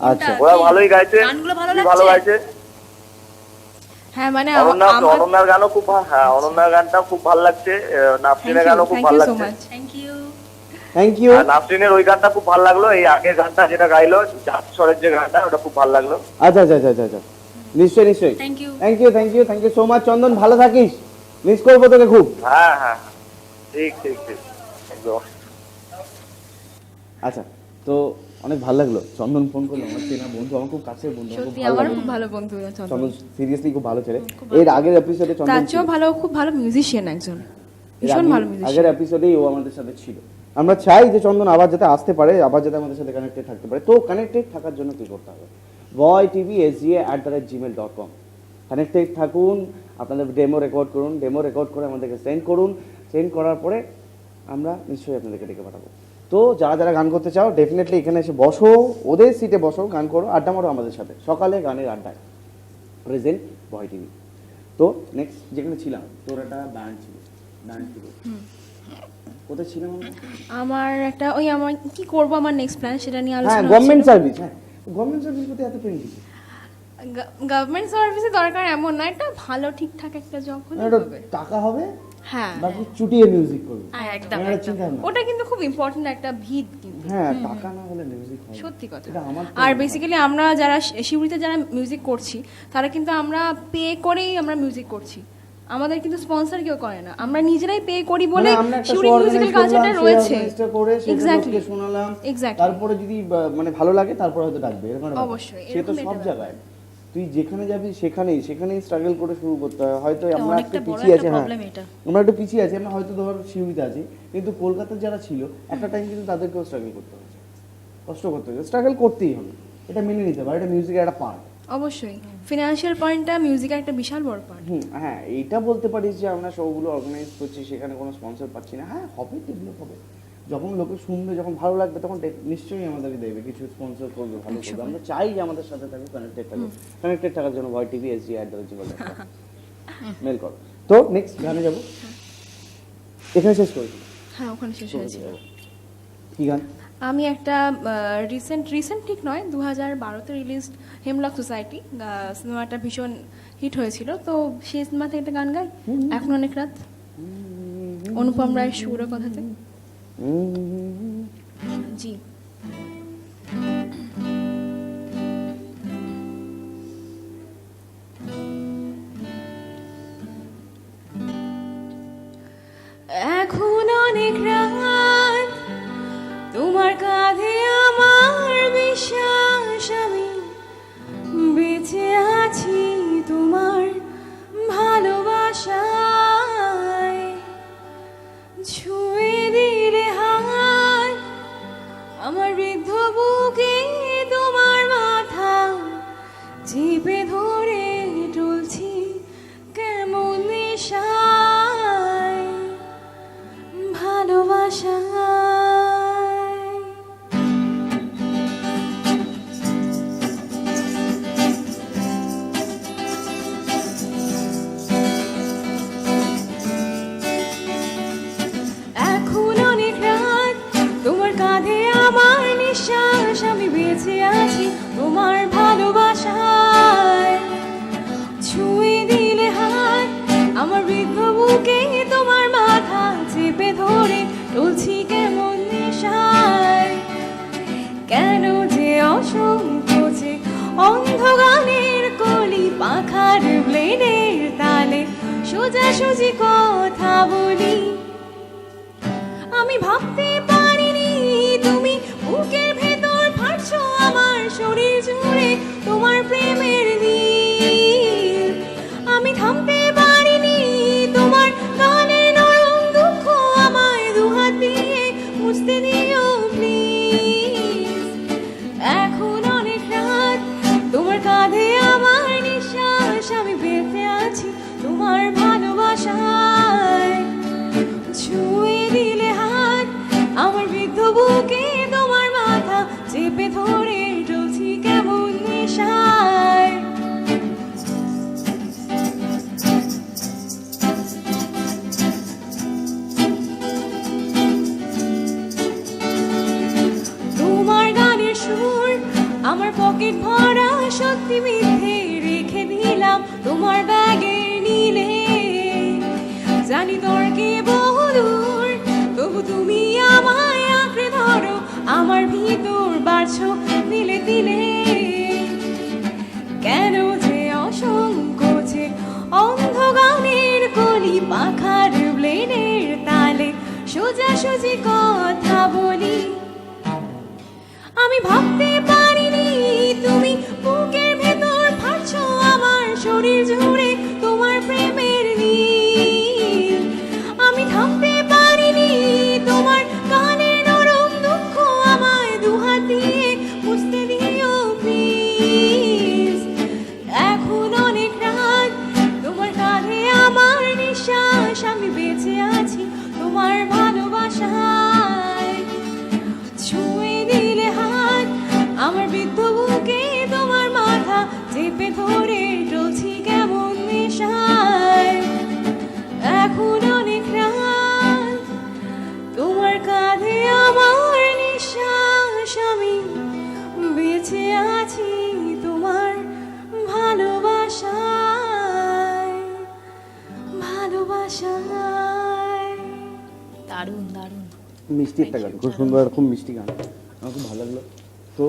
আচ্ছা, ওরা ভালোই গাইছে, গানগুলো ভালো খুবই ভালো লাগছে? গাইছে। হ্যাঁ মানে অনন্যার গানও খুব হ্যাঁ, অনন্যার গানটা খুব ভালো লাগছে, নাসরিনের গানও খুব থ্যাংক ভালো ইউ সো লাগছে। Much. Thank you. Thank you. আর নাসরিনের ওই গানটা খুব ভালো লাগলো, এই আগের গানটা যেটা গাইলো জাতস্বরের যে গানটা, ওটা খুব ভালো লাগলো। আচ্ছা, নিশ্চয়ই Thank you. Thank you so much Chandan, ভালো থাকিস, মিস করবো তোকে খুব। হ্যাঁ হ্যাঁ, ঠিক ঠিক ঠিক, একদম। আচ্ছা, তো অনেক ভালো লাগলো, চন্দন ফোন করলো, আমার চেনা বন্ধু, আমার খুব কাছের বন্ধু, আমার খুব সত্যি ভালো আমার লাগলো। খুব ভালো বন্ধু চন্দন। চন্দন সিরিয়াসলি খুব ভালো ছেলে। এর আগের এপিসোডে চন্দন তার ছিল। চেয়েও ভালো, খুব ভালো মিউজিশিয়ান একজন, এর ভীষণ আগের- ভালো আগের মিউজিশিয়ান। এপিসোডেই ও আমাদের সাথে ছিল। আমরা চাই যে চন্দন আবার যাতে আসতে পারে, আবার যাতে আমাদের সাথে কানেক্টেড থাকতে পারে। তো কানেক্টেড থাকার জন্য কি করতে হবে? voitvsga@gmail.com কানেক্টেড থাকুন, আপনাদের ডেমো রেকর্ড করুন, ডেমো রেকর্ড করে আমাদেরকে সেন্ড করুন, সেন্ড করার পরে আমরা নিশ্চয়ই আপনাদেরকে ডেকে পাঠাবো। তো যারা যারা গান করতে চাও ডেফিনেটলি এখানে এসে বসো, ওদের সিটে বসো, গান করো, আড্ডা মারো আমাদের সাথে, সকালে গানের আড্ডায়, প্রেজেন্ট ভয় টিভি। তো নেক্সট যেখানে ছিলাম, তোর একটা ব্যান্ড ছিল, কোথায় ছিলাম আমরা? আমার একটা আমার কি করব, আমার নেক্সট প্ল্যান সেটা নিয়ে হ্যাঁ, আলোচনা গভর্নমেন্ট সার্ভিস। হ্যাঁ, গভর্নমেন্ট সার্ভিস করতে এত প্রেম দিচ্ছে। গভর্নমেন্ট সার্ভিসে দরকার এমন না, একটা ভালো ঠিকঠাক একটা জব হলে একটা হবে। টাকা হবে, হ্যাঁ, বাকি চুটিয়ে মিউজিক করবে। একদম, আমার একদম। চিন্তা ভাবনা। ওটা কিন্তু খুব ইম্পর্টেন্ট একটা ভিত কিন্তু, হ্যাঁ, টাকা না হলে মিউজিক হয় না। সত্যি কথা। এটা আমার তো আর মনে হয়। বেসিক্যালি আমরা যারা শিউরিতে যারা মিউজিক করছি, তারা কিন্তু আমরা পে করেই আমরা মিউজিক করছি, আমাদের কিন্তু স্পন্সর কেউ করে না, আমরা নিজেরাই পে করি বলে মানে আমরা একটা শিউরি show মিউজিক্যাল organize কালচারটা করলাম, রয়েছে। সেই organize করে সেটা এক্স্যাক্টলি, লোককে শোনালাম, এক্স্যাক্টলি। তারপরে যদি মানে ভালো লাগে তারপরে হয়তো ডাকবে, এরকম একটা ব্যাপার। অবশ্যই, সে তো এরকম সব একটা জায়গায়, তুই যেখানে যাবি সেখানেই স্ট্রাগল করে শুরু করতে হয়। হয়তো আমরা অনেকটা একটু বড় পিছিয়ে একটা আছি, হ্যাঁ প্রবলেম এটা। আমরা একটু পিছিয়ে আছি, আমরা হয়তো ধর শিউরিতে আছি, কিন্তু কলকাতার যারা ছিল একটা টাইম কিন্তু তাদেরকেও স্ট্রাগল করতে হয়েছে, কষ্ট করতে হয়েছে, স্ট্রাগল করতেই হবে, এটা মেনে নিতে হবে, এটা মিউজিকের একটা পার্ট। অবশ্যই ফিনান্সিয়াল পয়েন্টটা মিউজিকের একটা বিশাল বড় পার্ট। হ্যাঁ, এইটা বলতে পারিস যে আমরা শোগুলো অর্গানাইজ করছি, সেখানে কোনো স্পন্সর পাচ্ছি না, হ্যাঁ হবে, ডেভেলপ হবে, যখন লোকে শুনবে, যখন ভালো লাগবে, তখন নিশ্চয়ই আমাদেরকে দেবে, কিছু স্পন্সর করবে, ভালো করবে। আমরা চাই যে আমাদের সাথে থাকুক, কানেক্টেড থাকার জন্য voitvsg@gmail.com মেল করো। তো নেক্সট গানে যাবো, এখানে শেষ করেছি। হ্যাঁ, ওখানে শেষ হয়েছে। কি গান? আমি একটা রিসেন্ট ঠিক নয়, 2012-তে রিলিজ হেমলক সোসাইটি সিনেমাটা ভীষণ হিট হয়েছিল, তো সেই সিনেমা থেকে একটা গান গাই, এখন অনেক রাত, অনুপম রায়ের সুর ও কথাতে। জি, এখন অনেক রাত, তোমার কাঁধে আমার বিশ্বাস, আমি বেঁচে আছি তোমার ভালোবাসায়। ছুঁয়ে দিলে হাত আমার বৃদ্ধ বুকে তোমার মাথা চেপে ধরে টলছি কেমন নেশায় ভালোবাসায়। এখন অনেক রাত তোমার কাঁধে আমার নিঃশ্বাস, আমি বেঁচে আছি তোমার ভালোবাসায়। ছুঁয়ে দিলে হাত আমার বৃদ্ধ বুকে তোমার মাথা চেপে ধরে টলছি কেমন নেশায়। কেন যে অসংকোচে অন্ধ গানের কলি পাখার ব্লেডের তালে সোজাসুজি কথা বলি। আমি ভাবতে পারিনি তুমি বুকের ভেতর ফাটছো আমার শরীর জুড়ে তোমার প্রেমের নীল। আমি থামতে পারিনি তোমার গানের নরম দুঃখ, আমায় দুহাত দিয়ে মুছতে দিও প্লিজ। এখন অনেক রাত তোমার কাঁধে আমার নিঃশ্বাস, আমি বেঁচে আছি তোমার ভালোবাসায়। ছুঁয়ে দিলে হাত আমার বৃদ্ধ বুকে তোমার মাথা চেপে ধরে টলছি কেমন নেশায়। তোমার গানের সুর আমার পকেট ভরা সত্যি মিথ্যে রেখে দিলাম তোমার ব্যাগের নীলে। জানি তর্কে বহুদূর তবু তুমি আমায় আঁকড়ে ধরো, আমার ভিতর বাড়ছো দিলে দিলে। কেন যে অসংকোচে অন্ধ গানের কলি পাখার ব্লেডের তালে সোজাসুজি কথা বলি। আমি ভাবতে পারিনি তুমি বুকের ভেতর ফাটছো আমার শরীর জুড়ে তোমার প্রেমের নীল। আমি থামতে পারিনি তোমার গানের নরম দুঃখ, আমায় দুহাত দিয়ে মুছতে দিও প্লিজ। এখন অনেক রাত তোমার কাঁধে আমার নিঃশ্বাস, আমি বেঁচে আছি তোমার ভালোবাসায়। ছুঁয়ে দিলে হাত আমার বৃদ্ধ বুকে তোমার মাথা চেপে ধরে টলছি কেমন নেশায়। এখন অনেক রাত তোমার কাঁধে আমার নিঃশ্বাস, আমি বেঁচে আছি তোমার ভালোবাসায় ভালোবাসায়। দারুণ দারুণ। মিষ্টি একটা গান, খুব সুন্দর, খুব মিষ্টি গান, আমার খুব ভালো লাগলো। তো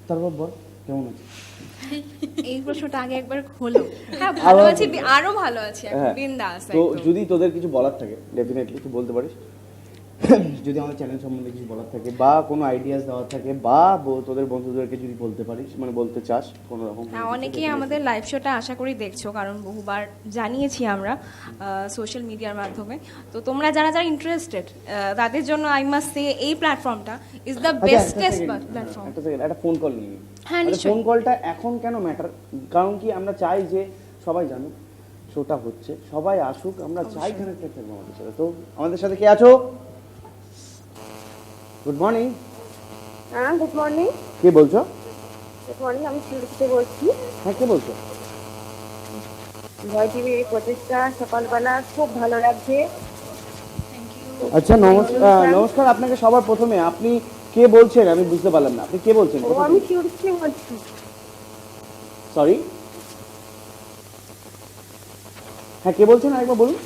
তারপর বল কেমন আছে? এই প্রশ্নটা আগে একবার হলো। হ্যাঁ ভালো আছি, আরো ভালো আছি, হ্যাঁ। বিন্দাস। তো যদি তোদের কিছু বলার থাকে ডেফিনেটলি তুই বলতে পারিস। যদি আমাদের চ্যানেল সম্বন্ধে কিছু বলার থাকে বা কোনো আইডিয়াস দেওয়ার থাকে বা তোদের বন্ধুদেরকে যদি বলতে পারিস, মানে বলতে চাস কোনো রকম। হ্যাঁ, অনেকেই আমাদের লাইভ শোটা আশা করি দেখছো, কারণ বহুবার জানিয়েছি আমরা সোশ্যাল মিডিয়ার মাধ্যমে। তো তোমরা যারা যারা ইন্টারেস্টেড তাদের জন্য আই মাস্ট সে এই প্ল্যাটফর্মটা ইজ দ্য বেস্টেস্ট প্ল্যাটফর্ম। একটা ফোন কল নিয়ে নিই। হ্যাঁ, নিশ্চয়ই। ফোন কলটা এখন কেন ম্যাটার, কারণ কি আমরা চাই যে সবাই জানুক শোটা হচ্ছে, সবাই আসুক, আমরা চাই কানেক্টেড থাকবো আমাদের সাথে। তো আমাদের সাথে কে আছো? Good morning. হ্যাঁ, গুড মর্নিং। কে বলছো? গুড মর্নিং, আমি শিলিগুড়িতে বলছি। হ্যাঁ, কে বলছো? ভয় টিভির এই প্রচেষ্টা সকালবেলা খুব ভালো লাগছে। আচ্ছা, নমস্কার আপনাকে। সবার প্রথমে আপনি কে বলছেন আমি বুঝতে পারলাম না, আপনি কে বলছেন? ও, আমি শিলিগুড়িতে বলছি। সরি, হ্যাঁ কে বলছেন আরেকবার বলুন।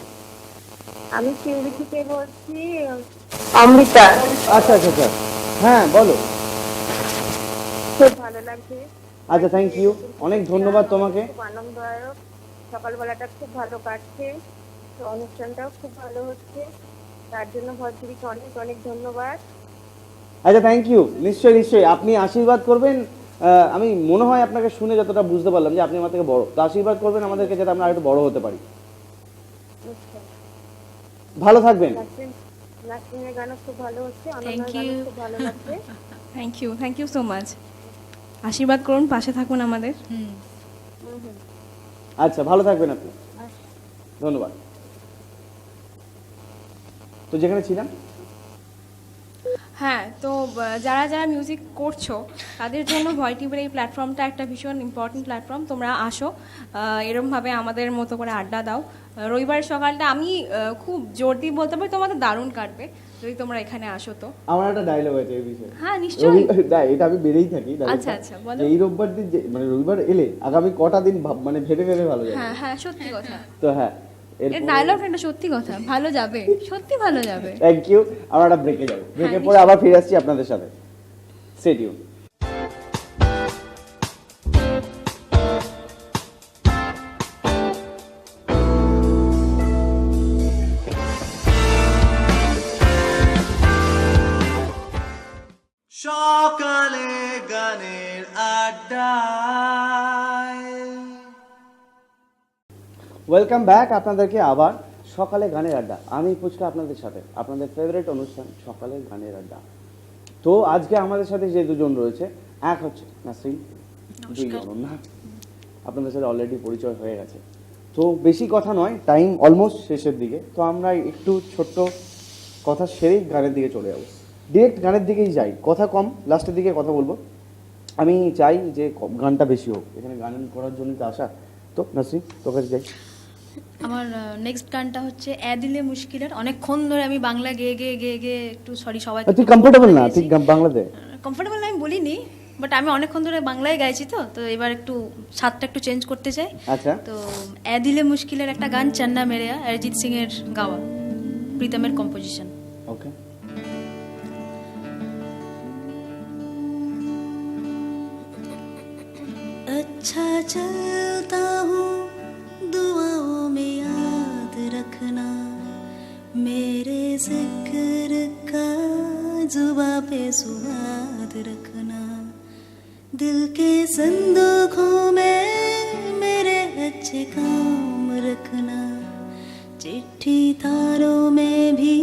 আমি শিলিগুড়িতে বলছি, অমৃতা। আচ্ছা আচ্ছা আচ্ছা, হ্যাঁ বলো। খুব ভালো লাগছে। আচ্ছা, থ্যাংক ইউ, অনেক ধন্যবাদ তোমাকে। খুব আনন্দদায়ক, সকালবেলাটা খুব ভালো কাটছে, তো অনুষ্ঠানটাও খুব ভালো হচ্ছে, তার জন্য ভয় টিভিকে অনেক অনেক ধন্যবাদ। আচ্ছা, থ্যাংক ইউ। নিশ্চয়ই নিশ্চয়ই আপনি আশীর্বাদ করবেন। আমি মনে হয় আপনাকে শুনে যতটা বুঝতে পারলাম যে আপনি আমার থেকে বড়, তো আশীর্বাদ করবেন আমাদেরকে যাতে আমরা আরেকটু বড় হতে পারি। আচ্ছা, ভালো থাকবেন। নাসরিনের গানও খুব ভালো হচ্ছে, Thank অনন্যার গানও you. খুব ভালো লাগছে। Thank you so much. আশীর্বাদ করুন, পাশে থাকুন আমাদের। হুম হুম। আচ্ছা, ভালো থাকবেন আপনি। ধন্যবাদ। তো যেখানে ছিলাম, হ্যাঁ, তো যারা যারা মিউজিক করছো তাদের জন্য ভয় টিভির এই প্ল্যাটফর্মটা একটা ভীষণ ইম্পর্টেন্ট প্ল্যাটফর্ম। তোমরা আসো, এরমভাবে আমাদের মতো করে আড্ডা দাও। রবিবারের সকালটা আমি খুব জোর দিয়ে বলতে পারি তোমাদের দারুণ কাটবে যদি তোমরা এখানে আসো তো। আমার একটা ডায়লগ আছে এই বিষয়ে। হ্যাঁ, নিশ্চয়ই। না, এটা আমি বেড়েই থাকি dialogue আচ্ছা, টা। আচ্ছা, বলো। যে এই রোববার দিন মানে রবিবার এলে আগামী কটা দিন মানে ভেবে ভেবে ভালো যাবে। হ্যাঁ হ্যাঁ, সত্যি কথা। তো হ্যাঁ, এর ডায়লগ একটা সত্যি কথা, ভালো যাবে, সত্যি ভালো যাবে। Thank you. আমরা একটা ব্রেকে যাবো, ব্রেকের পরে নিশ্চয়ই। আবার ফিরে আসছি আপনাদের সাথে। Stay tune. সকালে গানের আড্ডায়। ওয়েলকাম ব্যাক আপনাদেরকে আবার সকালে গানের আড্ডা। আমি পুচকা আপনাদের সাথে, আপনাদের ফেভারিট অনুষ্ঠান সকালে গানের আড্ডা। তো আজকে আমাদের সাথে যে দুজন রয়েছে, এক হচ্ছে নাসরিন, দুই অনন্যা। আপনাদের সাথে অলরেডি পরিচয় হয়ে গেছে। তো বেশি কথা নয়, টাইম অলমোস্ট শেষের দিকে। তো আমরা একটু ছোট্ট কথা সেরেই গানের দিকে চলে যাবো। ডিরেক্ট গানের দিকেই যাই, কথা কম, লাস্টের দিকে কথা বলবো। আমি চাই যে গানটা বেশি হোক, এখানে গান করার জন্য তো আসা। তো নাসরিন, তোর কাছে যাই। আমার নেক্সট গানটা হচ্ছে এ দিলে মুশকিলের। অনেকক্ষণ ধরে আমি বাংলা গেয়ে গেয়ে গেয়ে গেয়ে একটু সরি সবাই তুই কমফোর্টেবল না ঠিক বাংলাতে? কমফোর্টেবল আমি বলিনি, বাট আমি অনেকক্ষণ ধরে বাংলায় গাইছি, তো তো এবার একটু স্বাদটা একটু চেঞ্জ করতে চাই। আচ্ছা, তো এ দিলে মুশকিলের একটা গান চান্না মেরেয়া, অরিজিৎ সিং এর গাওয়া, প্রীতমের কম্পোজিশন। ওকে। अच्छा चलता हूँ दुआओं में याद रखना, मेरे जिक्र का जुबां पे सुहाद रखना, दिल के संदूकों में मेरे अच्छे काम रखना, चिट्ठी तारों में भी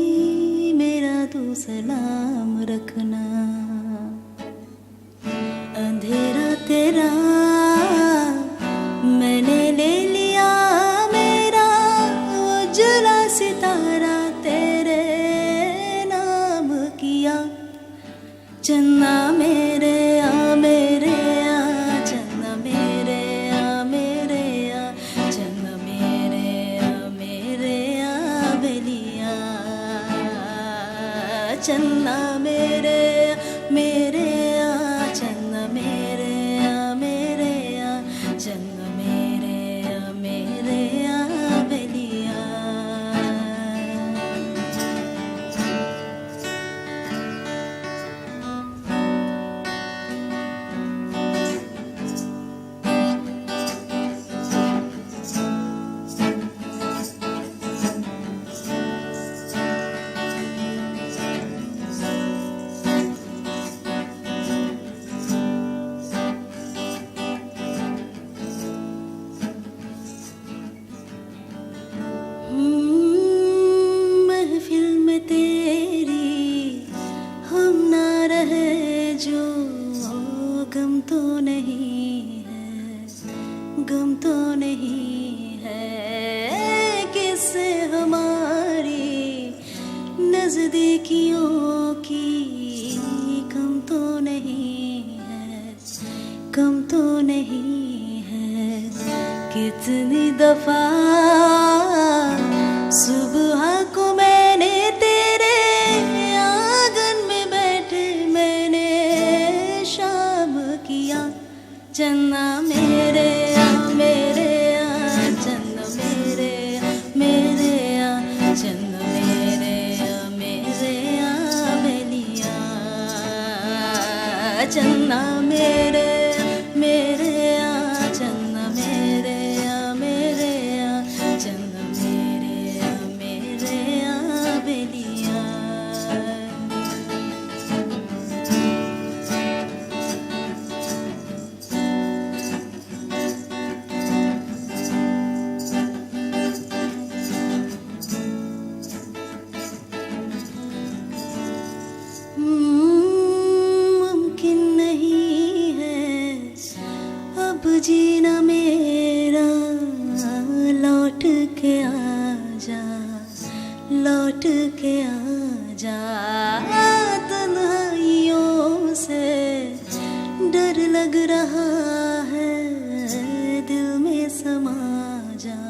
मेरा तू सलाम रखना, अंधेरा तेरा मैंने ले लिया मेरा, उजला सितारा तेरे नाम किया, चन्ना मेरे आ मेरे आ, चन्ना मेरे आ मेरे आ, चन्ना मेरे आ मेरे आ बेलिया, चन्ना मेरे मेरे आ, चन्ना मेरे आ मेरे आ, चन्ना मेरे आ मेरे आ बेलिया। महफिल में तेरी हम ना रहे जो, गम तो नहीं है, गम तो नहीं है, किससे हमारी नजदीकियों की कम तो नहीं है, कम तो नहीं है, कितनी दफा सुबह को मैंने तेरे आंगन में बैठे मैंने शाम किया, चन्ना मेरे आ मेरे आ, चन्ना मेरे आ मेरे आ, चन्ना मेरे आ मेरे आ बेलिया, चन्ना मेरे मेरे आ, चन्ना मेरे आ मेरे आ, चन्ना मेरे आ मेरे आ बेलिया। लौट के आ जा तन्हाइयों से डर लग रहा है दिल में समा जा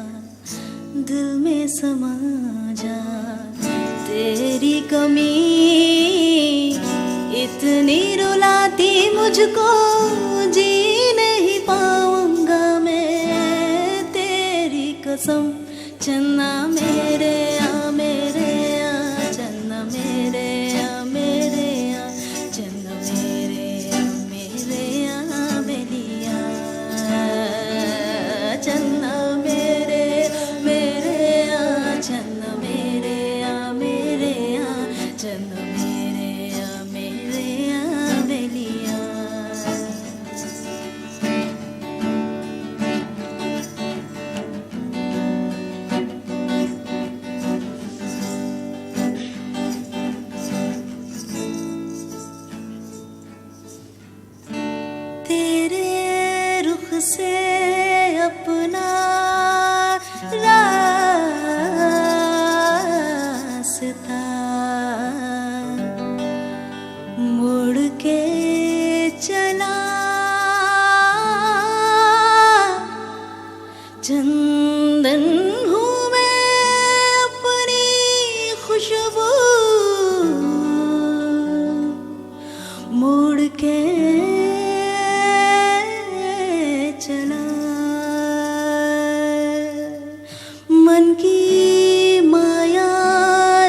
दिल में समा जा तेरी कमी इतनी रुलाती मुझको जी नहीं पाऊंगा मैं तेरी कसम चन्ना मेरे आ चन्ना मेरे आ चन्ना मेरे आ बेलिया चन्ना मेरे आ चन्ना मेरे आ चन्ना मेरे आ बेलिया तेरे रुख से अपना रास्ता मुड़ के चला चंदन हूँ मैं अपनी खुशबू मोड़ के चला मन की माया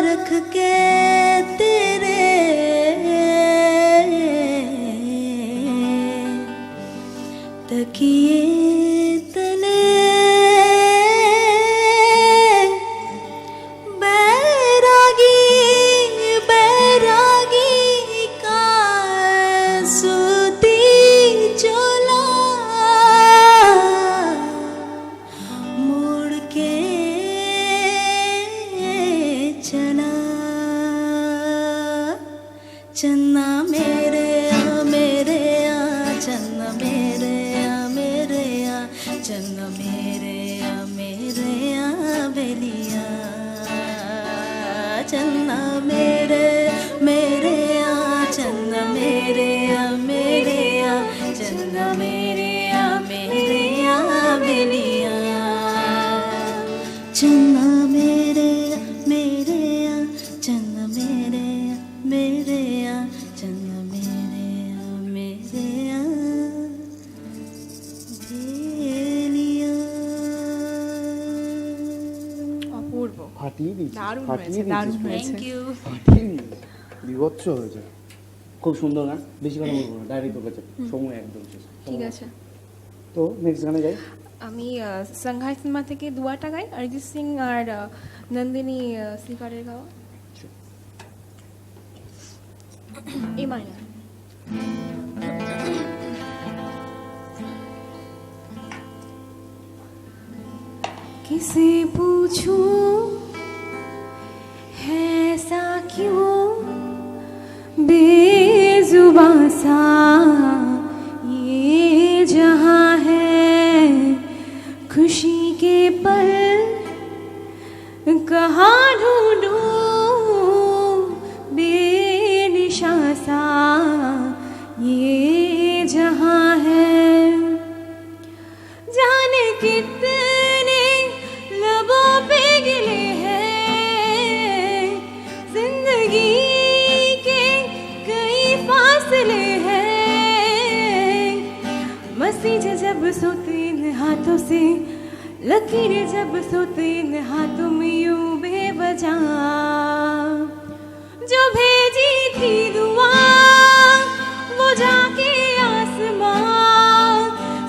रख के तेरे तकिए तले बैरागी का सूती चोला मुड़ के चला चन्ना मेरे आ चन्ना मेरे आ चन्ना मेरे आ बेलिया चन्ना मेरे आ चन्ना मेरे आ चन्ना मेरे आ बेलिया चन्ना मेरे आ चन्ना मेरे आ चन्ना मेरे आ बेलिया অপূর্ব, ফাটিয়ে দিয়েছি দারুণ ফাটিয়ে হয়েছে, দারুণ দিয়েছি হয়েছে। থ্যাংক ইউ ফাটিয়ে দিয়েছি বিভৎস হয়েছে খুব সুন্দর গান বেশি কথা বলবো না ডাইরেক্ট তোর কাছে সময় একদম শেষ ঠিক আছে। তো নেক্সট গানে যাই আমি সংঘাই সিনেমা থেকে দুয়াটা গাই, অরিজিৎ সিং আর নন্দিনী শ্রীকারের গাওয়া। এ মাইনার। किसे पूछूं है ऐसा क्यों बेजुबां सा ये जहां है खुशी के पल कहाँ ढूंढूं बेनिशा सा ये जहां है जाने कितने लबों पे गिले हैं जिंदगी के कई फासले हैं मसीज जब सोते इन हाथों से लकीरें जब सोते इन हाथों में यूं बेवजह जो भेजी थी दुआ वो जाके आसमां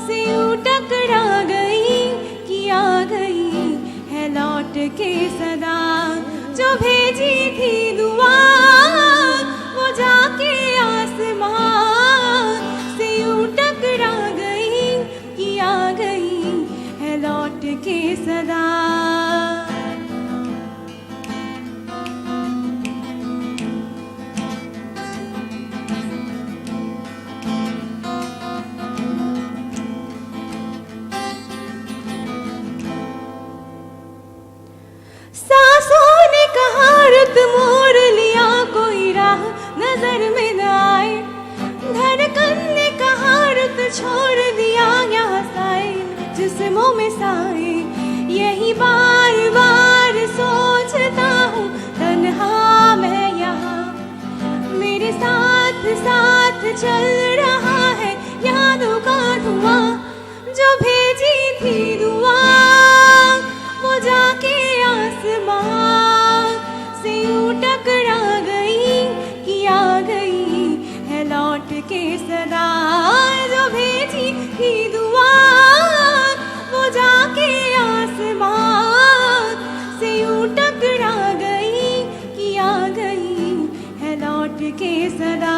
से यूं टकरा गई कि आ गई है लौट के सदा जो भेजी थी दुआ वो जाके आसमां से यूं टकरा गई कि आ गई है लौट के सदा सांसों ने कहा हाथ मोड़ लिया कोई राह नजर में न आए, धड़कन ने कहा रुत छोड़ दिया यहाँ साए, जिस्मों में साए यही बार बार सोचता हूँ, तन्हा मैं यहाँ मेरे साथ साथ चल रहा है यादों का धुआं, जो भेजी थी दुआ वो जाके आसमां से यूं टकरा गई कि आ गई है लौट के सदा, जो भेजी थी दुआ वो जाके आसमां से यूं टकरा गई कि आ गई है लौट के सदा।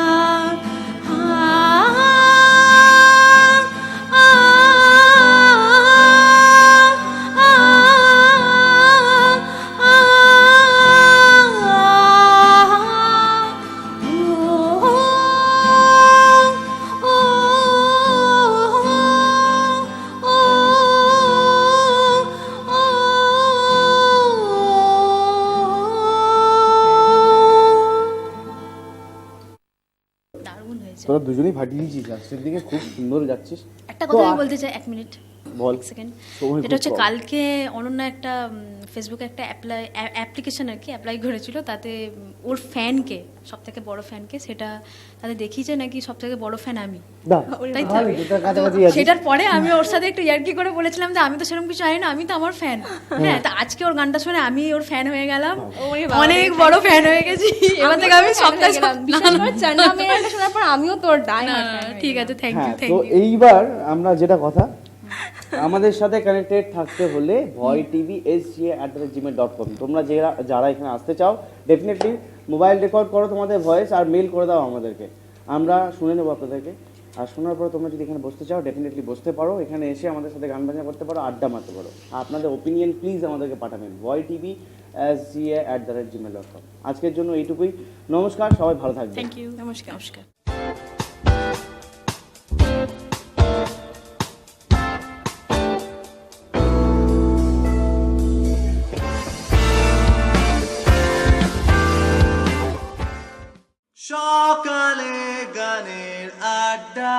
দারুণ হয়েছে। তোরা দুজনেই ফাটিয়ে দিয়েছিস, লাস্টের দিকে খুব সুন্দর যাচ্ছিস। একটা কথা তো আমি বলতে চাই, 1 মিনিট বল। সেকেন্ড। সময় এটা খুব হচ্ছে কম। কালকে অনন্যা একটা ফেসবুকে একটা অ্যাপ্লিকেশন আর কি অ্যাপ্লাই করেছিল, তাতে ওর ফ্যানকে, সব থেকে বড় ফ্যানকে, সেটা তাতে দেখিয়েছে নাকি সব থেকে বড় ফ্যান আমি, দাও, তাই তো? ভালোই, এটা কাছাকাছি তো আছিস। সেটার পরে আমি ওর সাথে একটু ইয়ার্কি করে বলেছিলাম যে আমি তো সেরকম কিছু জানি না, আমি তো আমার ফ্যান। হ্যাঁ, তো আজকে ওর গানটা শুনে আমি ওর ফ্যান হয়ে গেলাম, ওরে বাবা, অনেক বড় ফ্যান হয়ে গেছি। এবার থেকে আমি সবটা বিশেষ করে চান্না মেয়েটা শোনার পর আমিও তোর ডাই ঠিক আছে, থ্যাংক ইউ হ্যাঁ, থ্যাংক তো ইউ। এইবার আমরা যেটা কথা, আমাদের সাথে কানেক্টেড থাকতে হলে voitvsga@gmail.com, তোমরা যারা এখানে আসতে চাও ডেফিনেটলি মোবাইল রেকর্ড করো তোমাদের ভয়েস আর মেল করে দাও আমাদেরকে, আমরা শুনে নেবো আপনাদেরকে। আর শোনার পর তোমরা যদি এখানে বসতে চাও ডেফিনেটলি বসতে পারো, এখানে এসে আমাদের সাথে গান বাজনা করতে পারো, আড্ডা মারতে পারো। আর আপনাদের ওপিনিয়ন প্লিজ আমাদেরকে পাঠাবেন voitvsga@gmail.com। আজকের জন্য এইটুকুই, নমস্কার, সবাই ভালো থাকবেন। থ্যাংক ইউ, নমস্কার নমস্কার। সকালে গানের আড্ডা।